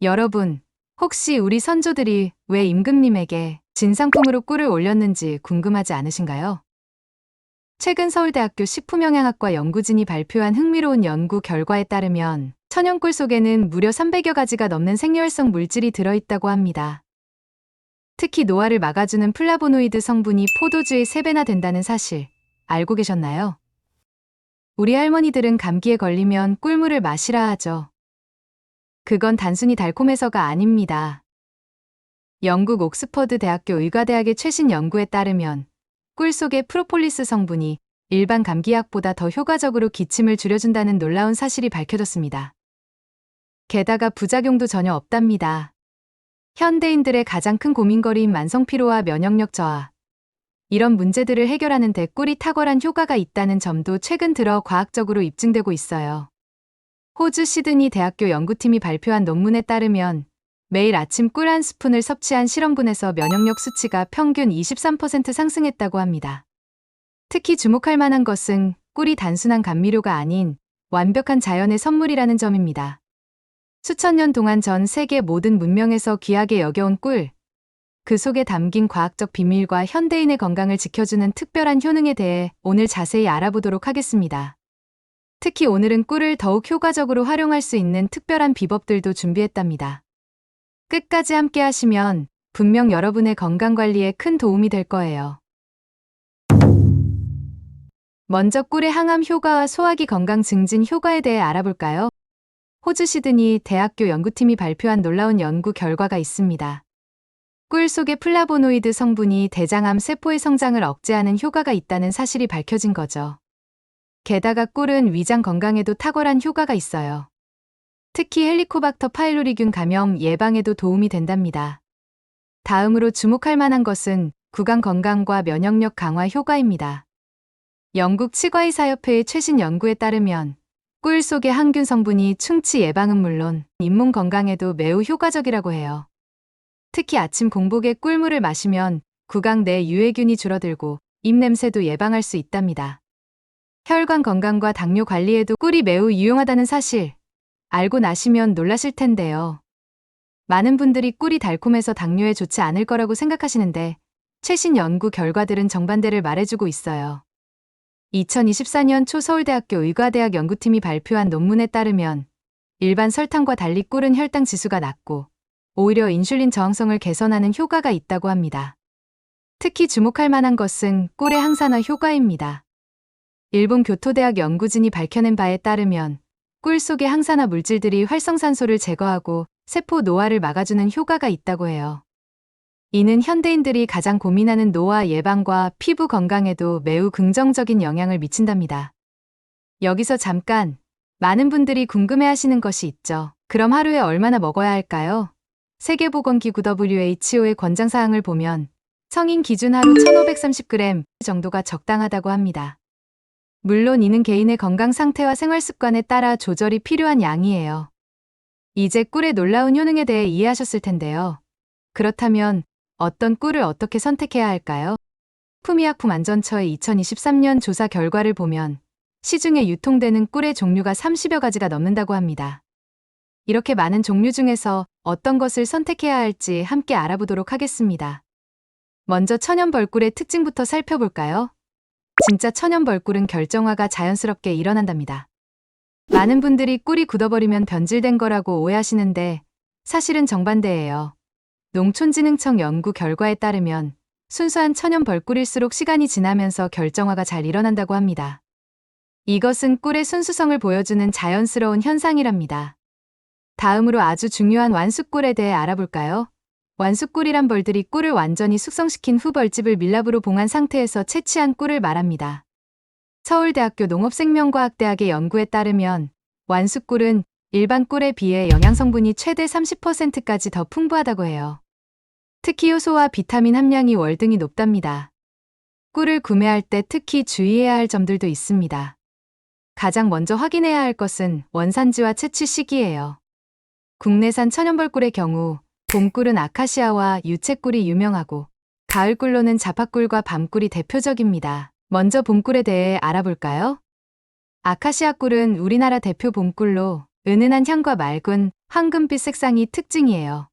여러분, 혹시 우리 선조들이 왜 임금님에게 진상품으로 꿀을 올렸는지 궁금하지 않으신가요? 최근 서울대학교 식품영양학과 연구진이 발표한 흥미로운 연구 결과에 따르면 천연꿀 속에는 무려 300여 가지가 넘는 생리활성 물질이 들어있다고 합니다. 특히 노화를 막아주는 플라보노이드 성분이 포도주의 3배나 된다는 사실 알고 계셨나요? 우리 할머니들은 감기에 걸리면 꿀물을 마시라 하죠. 그건 단순히 달콤해서가 아닙니다. 영국 옥스퍼드 대학교 의과대학의 최신 연구에 따르면 꿀 속의 프로폴리스 성분이 일반 감기약보다 더 효과적으로 기침을 줄여준다는 놀라운 사실이 밝혀졌습니다. 게다가 부작용도 전혀 없답니다. 현대인들의 가장 큰 고민거리인 만성피로와 면역력 저하. 이런 문제들을 해결하는 데 꿀이 탁월한 효과가 있다는 점도 최근 들어 과학적으로 입증되고 있어요. 호주 시드니 대학교 연구팀이 발표한 논문에 따르면 매일 아침 꿀 한 스푼을 섭취한 실험군에서 면역력 수치가 평균 23% 상승했다고 합니다. 특히 주목할 만한 것은 꿀이 단순한 감미료가 아닌 완벽한 자연의 선물이라는 점입니다. 수천 년 동안 전 세계 모든 문명에서 귀하게 여겨온 꿀, 그 속에 담긴 과학적 비밀과 현대인의 건강을 지켜주는 특별한 효능에 대해 오늘 자세히 알아보도록 하겠습니다. 특히 오늘은 꿀을 더욱 효과적으로 활용할 수 있는 특별한 비법들도 준비했답니다. 끝까지 함께 하시면 분명 여러분의 건강관리에 큰 도움이 될 거예요. 먼저 꿀의 항암 효과와 소화기 건강 증진 효과에 대해 알아볼까요? 호주 시드니 대학교 연구팀이 발표한 놀라운 연구 결과가 있습니다. 꿀 속의 플라보노이드 성분이 대장암 세포의 성장을 억제하는 효과가 있다는 사실이 밝혀진 거죠. 게다가 꿀은 위장 건강에도 탁월한 효과가 있어요. 특히 헬리코박터 파일로리균 감염 예방에도 도움이 된답니다. 다음으로 주목할 만한 것은 구강 건강과 면역력 강화 효과입니다. 영국 치과의사협회의 최신 연구에 따르면 꿀 속의 항균 성분이 충치 예방은 물론 잇몸 건강에도 매우 효과적이라고 해요. 특히 아침 공복에 꿀물을 마시면 구강 내 유해균이 줄어들고 입냄새도 예방할 수 있답니다. 혈관 건강과 당뇨 관리에도 꿀이 매우 유용하다는 사실 알고 나시면 놀라실 텐데요. 많은 분들이 꿀이 달콤해서 당뇨에 좋지 않을 거라고 생각하시는데 최신 연구 결과들은 정반대를 말해주고 있어요. 2024년 초 서울대학교 의과대학 연구팀이 발표한 논문에 따르면 일반 설탕과 달리 꿀은 혈당 지수가 낮고 오히려 인슐린 저항성을 개선하는 효과가 있다고 합니다. 특히 주목할 만한 것은 꿀의 항산화 효과입니다. 일본 교토대학 연구진이 밝혀낸 바에 따르면 꿀 속의 항산화 물질들이 활성산소를 제거하고 세포 노화를 막아주는 효과가 있다고 해요. 이는 현대인들이 가장 고민하는 노화 예방과 피부 건강에도 매우 긍정적인 영향을 미친답니다. 여기서 잠깐, 많은 분들이 궁금해하시는 것이 있죠. 그럼 하루에 얼마나 먹어야 할까요? 세계보건기구 WHO의 권장사항을 보면 성인 기준 하루 1530g 정도가 적당하다고 합니다. 물론 이는 개인의 건강 상태와 생활 습관에 따라 조절이 필요한 양이에요. 이제 꿀의 놀라운 효능에 대해 이해하셨을 텐데요. 그렇다면 어떤 꿀을 어떻게 선택해야 할까요? 식품의약품안전처의 2023년 조사 결과를 보면 시중에 유통되는 꿀의 종류가 30여 가지가 넘는다고 합니다. 이렇게 많은 종류 중에서 어떤 것을 선택해야 할지 함께 알아보도록 하겠습니다. 먼저 천연벌꿀의 특징부터 살펴볼까요? 진짜 천연벌꿀은 결정화가 자연스럽게 일어난답니다. 많은 분들이 꿀이 굳어버리면 변질된 거라고 오해하시는데 사실은 정반대예요. 농촌진흥청 연구 결과에 따르면 순수한 천연벌꿀일수록 시간이 지나면서 결정화가 잘 일어난다고 합니다. 이것은 꿀의 순수성을 보여주는 자연스러운 현상이랍니다. 다음으로 아주 중요한 완숙꿀에 대해 알아볼까요? 완숙꿀이란 벌들이 꿀을 완전히 숙성시킨 후 벌집을 밀랍으로 봉한 상태에서 채취한 꿀을 말합니다. 서울대학교 농업생명과학대학의 연구에 따르면 완숙꿀은 일반 꿀에 비해 영양성분이 최대 30%까지 더 풍부하다고 해요. 특히 효소와 비타민 함량이 월등히 높답니다. 꿀을 구매할 때 특히 주의해야 할 점들도 있습니다. 가장 먼저 확인해야 할 것은 원산지와 채취 시기예요. 국내산 천연벌꿀의 경우 봄꿀은 아카시아와 유채꿀이 유명하고 가을꿀로는 자파꿀과 밤꿀이 대표적입니다. 먼저 봄꿀에 대해 알아볼까요? 아카시아 꿀은 우리나라 대표 봄꿀로 은은한 향과 맑은 황금빛 색상이 특징이에요.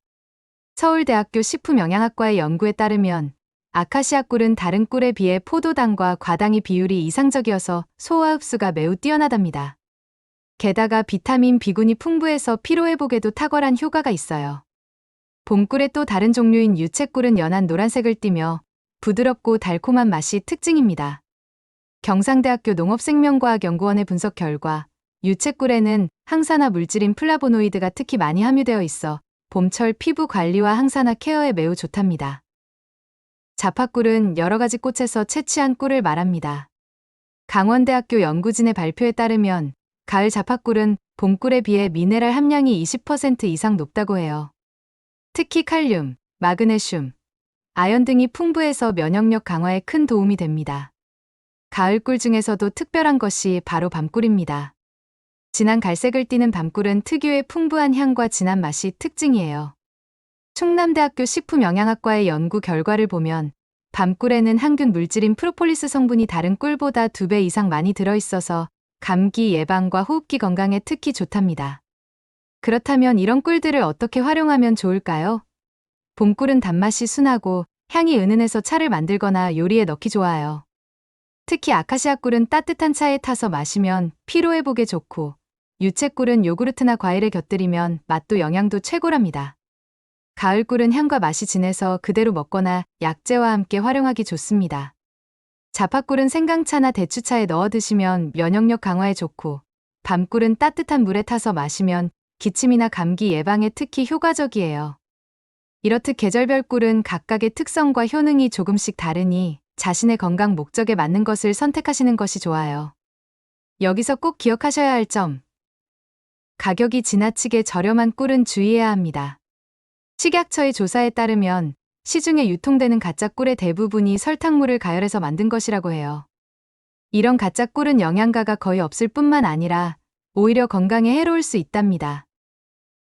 서울대학교 식품영양학과의 연구에 따르면 아카시아 꿀은 다른 꿀에 비해 포도당과 과당의 비율이 이상적이어서 소화 흡수가 매우 뛰어나답니다. 게다가 비타민 B군이 풍부해서 피로회복에도 탁월한 효과가 있어요. 봄꿀의 또 다른 종류인 유채꿀은 연한 노란색을 띠며 부드럽고 달콤한 맛이 특징입니다. 경상대학교 농업생명과학연구원의 분석 결과 유채꿀에는 항산화 물질인 플라보노이드가 특히 많이 함유되어 있어 봄철 피부 관리와 항산화 케어에 매우 좋답니다. 자파꿀은 여러 가지 꽃에서 채취한 꿀을 말합니다. 강원대학교 연구진의 발표에 따르면 가을 자파꿀은 봄꿀에 비해 미네랄 함량이 20% 이상 높다고 해요. 특히 칼륨, 마그네슘, 아연 등이 풍부해서 면역력 강화에 큰 도움이 됩니다. 가을꿀 중에서도 특별한 것이 바로 밤꿀입니다. 진한 갈색을 띠는 밤꿀은 특유의 풍부한 향과 진한 맛이 특징이에요. 충남대학교 식품영양학과의 연구 결과를 보면 밤꿀에는 항균 물질인 프로폴리스 성분이 다른 꿀보다 2배 이상 많이 들어있어서 감기 예방과 호흡기 건강에 특히 좋답니다. 그렇다면 이런 꿀들을 어떻게 활용하면 좋을까요? 봄꿀은 단맛이 순하고 향이 은은해서 차를 만들거나 요리에 넣기 좋아요. 특히 아카시아 꿀은 따뜻한 차에 타서 마시면 피로회복에 좋고 유채꿀은 요구르트나 과일에 곁들이면 맛도 영양도 최고랍니다. 가을꿀은 향과 맛이 진해서 그대로 먹거나 약재와 함께 활용하기 좋습니다. 자파꿀은 생강차나 대추차에 넣어 드시면 면역력 강화에 좋고 밤꿀은 따뜻한 물에 타서 마시면 기침이나 감기 예방에 특히 효과적이에요. 이렇듯 계절별 꿀은 각각의 특성과 효능이 조금씩 다르니 자신의 건강 목적에 맞는 것을 선택하시는 것이 좋아요. 여기서 꼭 기억하셔야 할 점. 가격이 지나치게 저렴한 꿀은 주의해야 합니다. 식약처의 조사에 따르면 시중에 유통되는 가짜 꿀의 대부분이 설탕물을 가열해서 만든 것이라고 해요. 이런 가짜 꿀은 영양가가 거의 없을 뿐만 아니라 오히려 건강에 해로울 수 있답니다.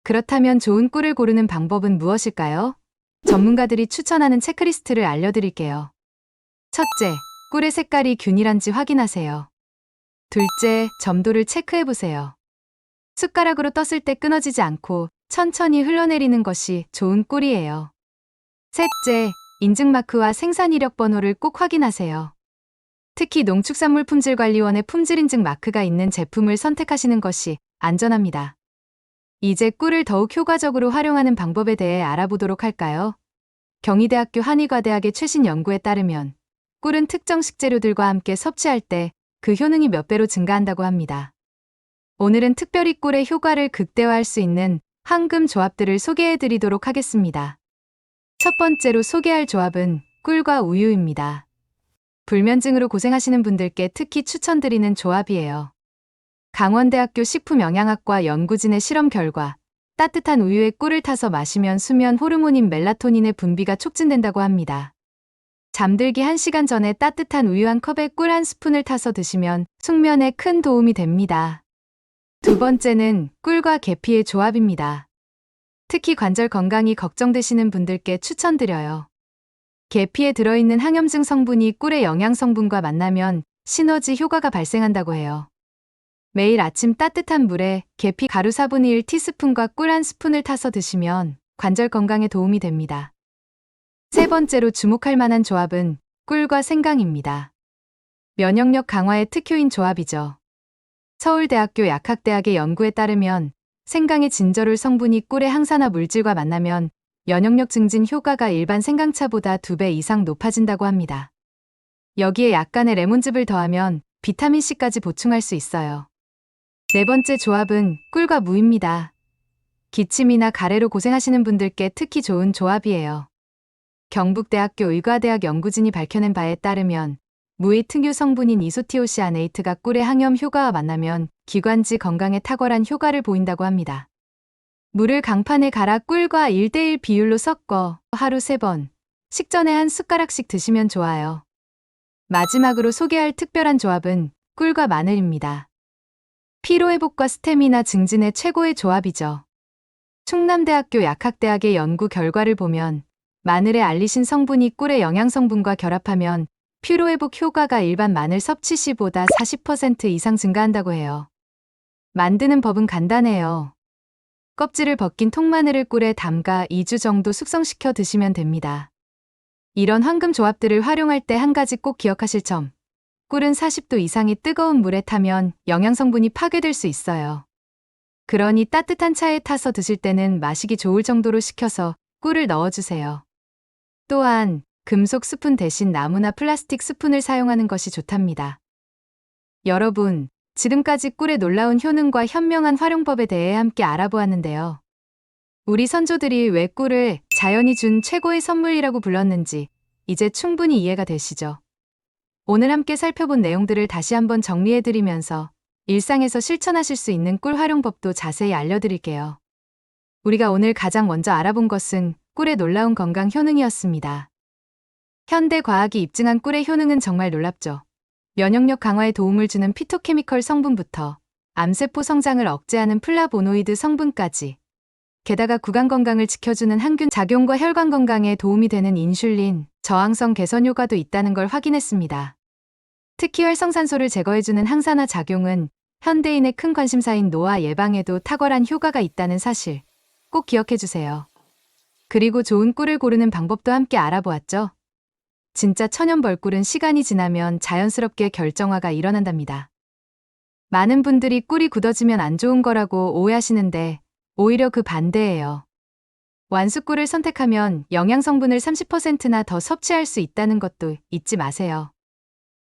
그렇다면 좋은 꿀을 고르는 방법은 무엇일까요? 전문가들이 추천하는 체크리스트를 알려드릴게요. 첫째, 꿀의 색깔이 균일한지 확인하세요. 둘째, 점도를 체크해보세요. 숟가락으로 떴을 때 끊어지지 않고 천천히 흘러내리는 것이 좋은 꿀이에요. 셋째, 인증마크와 생산 이력 번호를 꼭 확인하세요. 특히 농축산물품질관리원의 품질인증 마크가 있는 제품을 선택하시는 것이 안전합니다. 이제 꿀을 더욱 효과적으로 활용하는 방법에 대해 알아보도록 할까요? 경희대학교 한의과대학의 최신 연구에 따르면 꿀은 특정 식재료들과 함께 섭취할 때 그 효능이 몇 배로 증가한다고 합니다. 오늘은 특별히 꿀의 효과를 극대화할 수 있는 황금 조합들을 소개해 드리도록 하겠습니다. 첫 번째로 소개할 조합은 꿀과 우유입니다. 불면증으로 고생하시는 분들께 특히 추천드리는 조합이에요. 강원대학교 식품영양학과 연구진의 실험 결과 따뜻한 우유에 꿀을 타서 마시면 수면 호르몬인 멜라토닌의 분비가 촉진된다고 합니다. 잠들기 1시간 전에 따뜻한 우유 한 컵에 꿀 한 스푼을 타서 드시면 숙면에 큰 도움이 됩니다. 두 번째는 꿀과 계피의 조합입니다. 특히 관절 건강이 걱정되시는 분들께 추천드려요. 계피에 들어있는 항염증 성분이 꿀의 영양 성분과 만나면 시너지 효과가 발생한다고 해요. 매일 아침 따뜻한 물에 계피 가루 4분의 1 티스푼과 꿀 한 스푼을 타서 드시면 관절 건강에 도움이 됩니다. 세 번째로 주목할 만한 조합은 꿀과 생강입니다. 면역력 강화에 특효인 조합이죠. 서울대학교 약학대학의 연구에 따르면 생강의 진저롤 성분이 꿀의 항산화 물질과 만나면 면역력 증진 효과가 일반 생강차보다 2배 이상 높아진다고 합니다. 여기에 약간의 레몬즙을 더하면 비타민C까지 보충할 수 있어요. 네 번째 조합은 꿀과 무입니다. 기침이나 가래로 고생하시는 분들께 특히 좋은 조합이에요. 경북대학교 의과대학 연구진이 밝혀낸 바에 따르면 무의 특유 성분인 이소티오시아네이트가 꿀의 항염 효과와 만나면 기관지 건강에 탁월한 효과를 보인다고 합니다. 물을 강판에 갈아 꿀과 1:1 비율로 섞어 하루 3번, 식전에 한 숟가락씩 드시면 좋아요. 마지막으로 소개할 특별한 조합은 꿀과 마늘입니다. 피로회복과 스태미나 증진의 최고의 조합이죠. 충남대학교 약학대학의 연구 결과를 보면 마늘의 알리신 성분이 꿀의 영양 성분과 결합하면 피로회복 효과가 일반 마늘 섭취 시보다 40% 이상 증가한다고 해요. 만드는 법은 간단해요. 껍질을 벗긴 통마늘을 꿀에 담가 2주 정도 숙성시켜 드시면 됩니다. 이런 황금 조합들을 활용할 때 한 가지 꼭 기억하실 점. 꿀은 40도 이상의 뜨거운 물에 타면 영양 성분이 파괴될 수 있어요. 그러니 따뜻한 차에 타서 드실 때는 마시기 좋을 정도로 식혀서 꿀을 넣어주세요. 또한 금속 스푼 대신 나무나 플라스틱 스푼을 사용하는 것이 좋답니다. 여러분, 지금까지 꿀의 놀라운 효능과 현명한 활용법에 대해 함께 알아보았는데요. 우리 선조들이 왜 꿀을 자연이 준 최고의 선물이라고 불렀는지 이제 충분히 이해가 되시죠? 오늘 함께 살펴본 내용들을 다시 한번 정리해드리면서 일상에서 실천하실 수 있는 꿀 활용법도 자세히 알려드릴게요. 우리가 오늘 가장 먼저 알아본 것은 꿀의 놀라운 건강 효능이었습니다. 현대 과학이 입증한 꿀의 효능은 정말 놀랍죠. 면역력 강화에 도움을 주는 피토케미컬 성분부터 암세포 성장을 억제하는 플라보노이드 성분까지, 게다가 구강 건강을 지켜주는 항균 작용과 혈관 건강에 도움이 되는 인슐린, 저항성 개선 효과도 있다는 걸 확인했습니다. 특히 활성산소를 제거해주는 항산화 작용은 현대인의 큰 관심사인 노화 예방에도 탁월한 효과가 있다는 사실 꼭 기억해주세요. 그리고 좋은 꿀을 고르는 방법도 함께 알아보았죠. 진짜 천연 벌꿀은 시간이 지나면 자연스럽게 결정화가 일어난답니다. 많은 분들이 꿀이 굳어지면 안 좋은 거라고 오해하시는데 오히려 그 반대예요. 완숙꿀을 선택하면 영양 성분을 30%나 더 섭취할 수 있다는 것도 잊지 마세요.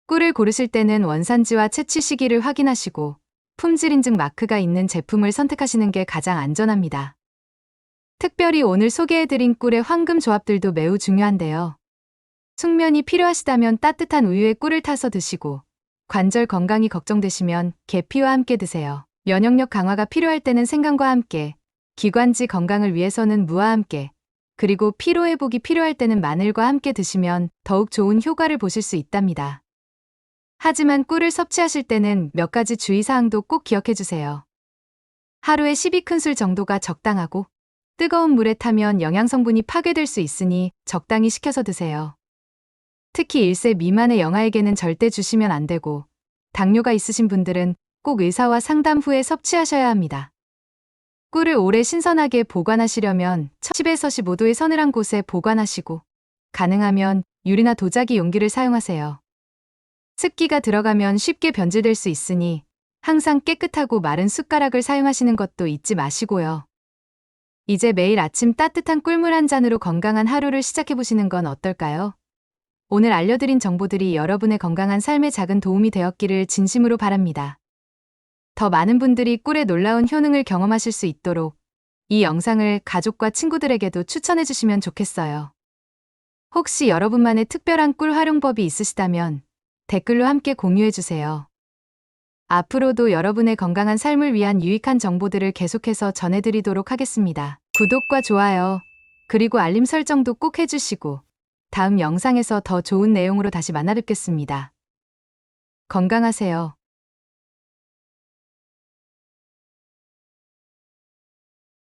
꿀을 고르실 때는 원산지와 채취 시기를 확인하시고 품질 인증 마크가 있는 제품을 선택하시는 게 가장 안전합니다. 특별히 오늘 소개해드린 꿀의 황금 조합들도 매우 중요한데요. 숙면이 필요하시다면 따뜻한 우유에 꿀을 타서 드시고, 관절 건강이 걱정되시면 계피와 함께 드세요. 면역력 강화가 필요할 때는 생강과 함께, 기관지 건강을 위해서는 무와 함께, 그리고 피로 회복이 필요할 때는 마늘과 함께 드시면 더욱 좋은 효과를 보실 수 있답니다. 하지만 꿀을 섭취하실 때는 몇 가지 주의사항도 꼭 기억해주세요. 하루에 12큰술 정도가 적당하고, 뜨거운 물에 타면 영양 성분이 파괴될 수 있으니 적당히 식혀서 드세요. 특히 1세 미만의 영아에게는 절대 주시면 안 되고, 당뇨가 있으신 분들은 꼭 의사와 상담 후에 섭취하셔야 합니다. 꿀을 오래 신선하게 보관하시려면 10에서 15도의 서늘한 곳에 보관하시고, 가능하면 유리나 도자기 용기를 사용하세요. 습기가 들어가면 쉽게 변질될 수 있으니 항상 깨끗하고 마른 숟가락을 사용하시는 것도 잊지 마시고요. 이제 매일 아침 따뜻한 꿀물 한 잔으로 건강한 하루를 시작해보시는 건 어떨까요? 오늘 알려드린 정보들이 여러분의 건강한 삶에 작은 도움이 되었기를 진심으로 바랍니다. 더 많은 분들이 꿀의 놀라운 효능을 경험하실 수 있도록 이 영상을 가족과 친구들에게도 추천해주시면 좋겠어요. 혹시 여러분만의 특별한 꿀 활용법이 있으시다면 댓글로 함께 공유해주세요. 앞으로도 여러분의 건강한 삶을 위한 유익한 정보들을 계속해서 전해드리도록 하겠습니다. 구독과 좋아요, 그리고 알림 설정도 꼭 해주시고 다음 영상에서 더 좋은 내용으로 다시 만나 뵙겠습니다. 건강하세요.